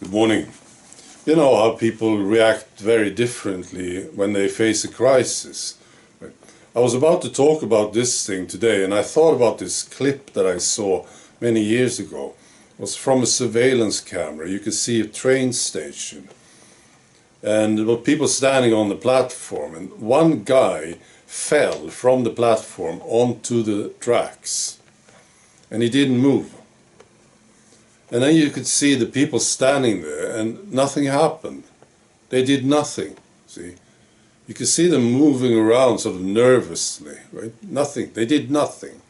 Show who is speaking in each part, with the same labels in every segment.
Speaker 1: Good morning. You know how people react very differently when they face a crisis. I was about to talk about this thing today, and I thought about this clip that I saw many years ago. It was from a surveillance camera. You could see a train station, and there were people standing on the platform, and one guy fell from the platform onto the tracks, and he didn't move. And then you could see the people standing there, and nothing happened. They did nothing, see. You could see them moving around sort of nervously, right? Nothing. They did nothing.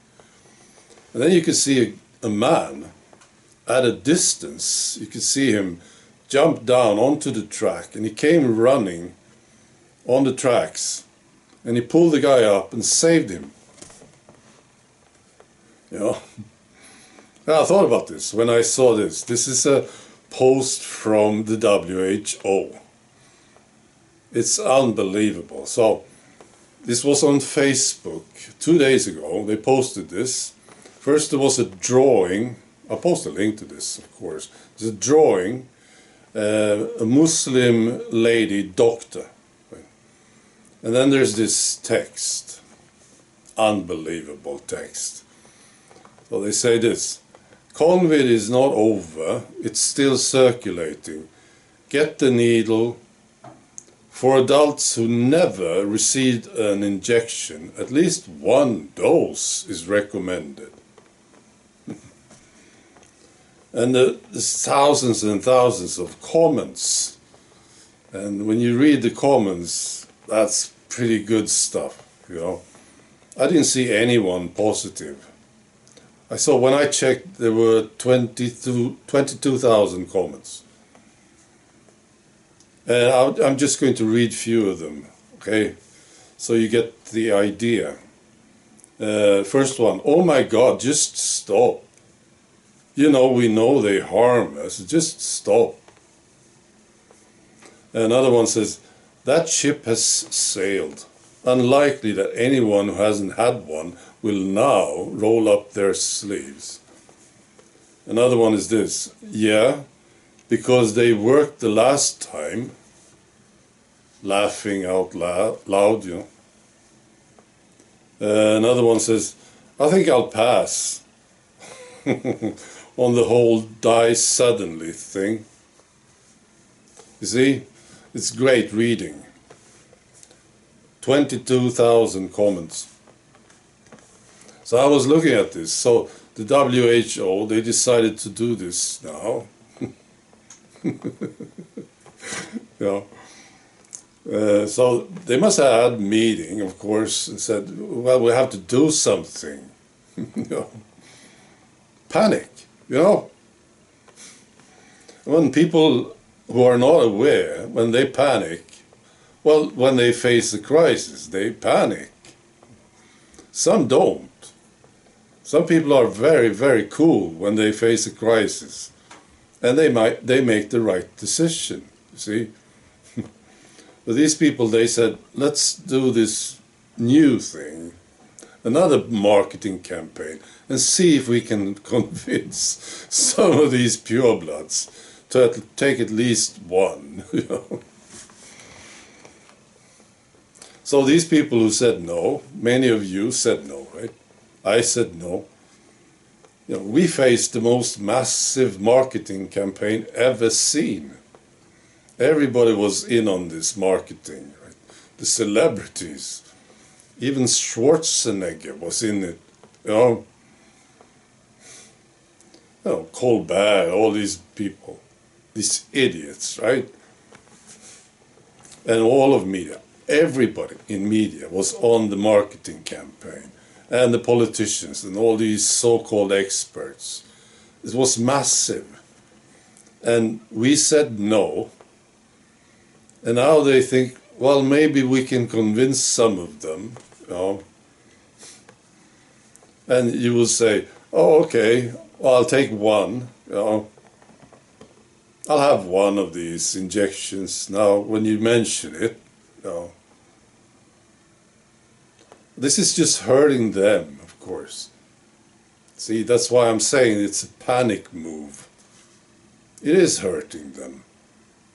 Speaker 1: And then you could see a man at a distance. You could see him jump down onto the track, and he came running on the tracks, and he pulled the guy up and saved him. You know? I thought about this when I saw this. This is a post from the WHO. It's unbelievable. So, this was on Facebook 2 days ago. They posted this. First there was a drawing. I'll post a link to this, of course. There's a drawing, a Muslim lady doctor. And then there's this text. Unbelievable text. So they say this: COVID is not over, it's still circulating. Get the needle. For adults who never received an injection, at least one dose is recommended. And there's thousands and thousands of comments. And when you read the comments, that's pretty good stuff, you know. I didn't see anyone positive. I saw, when I checked, there were 22,000 comments. And I'm just going to read a few of them, okay? So you get the idea. First one: oh my God, just stop. You know, we know they harm us, just stop. Another one says, that ship has sailed. Unlikely that anyone who hasn't had one will now roll up their sleeves. Another one is this: yeah, because they worked the last time. Laughing out loud, you know. Another one says, I think I'll pass on the whole die suddenly thing. You see, it's great reading. 22,000 comments. So I was looking at this. So the WHO, they decided to do this now. You know. So they must have had a meeting, of course, and said, well, we have to do something. You know. Panic, you know. When people who are not aware, when they panic, well, when they face a crisis, they panic. Some don't. Some people are very, very cool when they face a crisis, and they make the right decision, you see. But these people, they said, let's do this new thing, another marketing campaign, and see if we can convince some of these purebloods to take at least one. You know? So these people who said no, many of you said no, right? I said no. You know, we faced the most massive marketing campaign ever seen. Everybody was in on this marketing, right? The celebrities, even Schwarzenegger was in it, you know. You know, Colbert, all these people, these idiots, right? And all of media, everybody in media was on the marketing campaign, and the politicians and all these so-called experts. It was massive, and we said no. And now they think, well, maybe we can convince some of them, you know. And you will say, oh, okay, well, I'll take one, you know. I'll have one of these injections now when you mention it, you know. This is just hurting them, of course. See, that's why I'm saying it's a panic move. it is hurting them.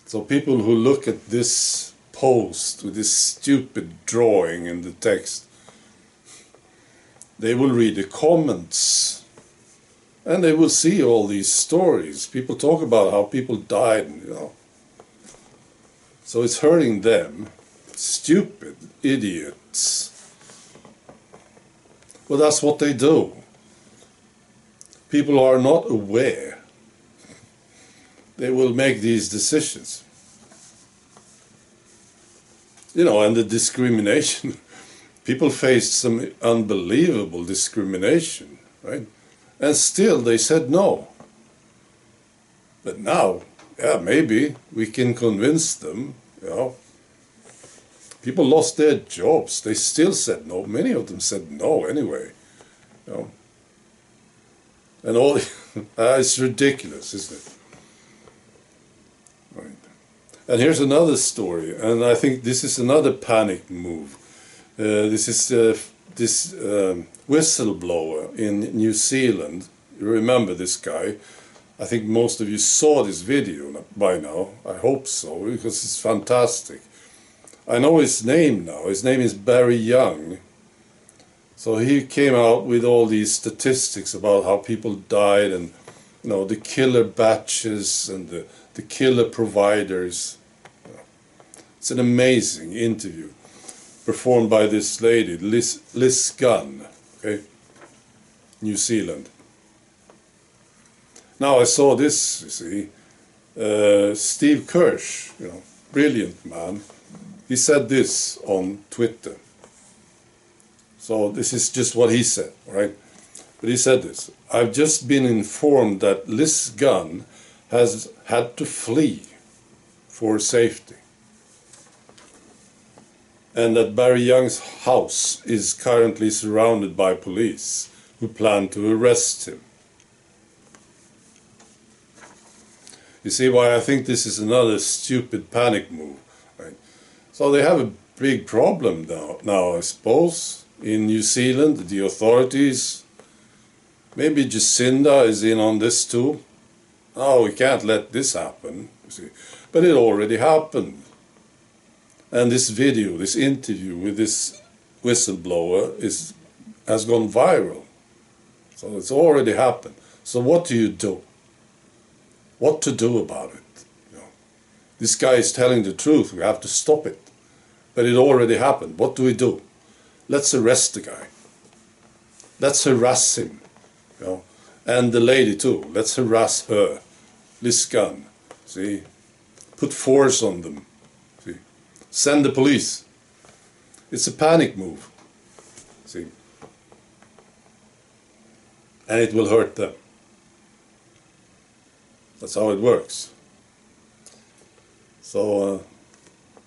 Speaker 1: So people who look at this post with this stupid drawing in the text, they will read the comments and they will see all these stories. People talk about how people died, you know. So it's hurting them. Stupid idiots. Well, that's what they do. People are not aware. They will make these decisions. You know, and the discrimination. People faced some unbelievable discrimination, right? And still they said no. But now, yeah, maybe we can convince them, you know. People lost their jobs. They still said no. Many of them said no anyway, you know. And all, it's ridiculous, isn't it? Right. And here's another story, and I think this is another panic move. This is this whistleblower in New Zealand. You remember this guy? I think most of you saw this video by now. I hope so, because it's fantastic. I know his name now. His name is Barry Young. So he came out with all these statistics about how people died, and you know, the killer batches and the killer providers. It's an amazing interview performed by this lady, Liz Gunn, okay, New Zealand. Now I saw this, you see, Steve Kirsch, you know, brilliant man. He said this on Twitter. So this is just what he said, right? But he said this: I've just been informed that Liz Gunn has had to flee for safety, and that Barry Young's house is currently surrounded by police who plan to arrest him. You see why I think this is another stupid panic move, right? So they have a big problem now, I suppose, in New Zealand. The authorities, maybe Jacinda is in on this too. Oh, we can't let this happen, you see. But it already happened. And this video, this interview with this whistleblower has gone viral. So it's already happened. So what do you do? What to do about it? You know, this guy is telling the truth. We have to stop it. But it already happened. What do we do? Let's arrest the guy. Let's harass him. You know, and the lady too. Let's harass her. Liz Gunn. See? Put force on them. See? Send the police. It's a panic move. See? And it will hurt them. That's how it works. So,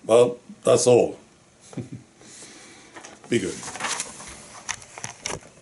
Speaker 1: well, that's all. Be good.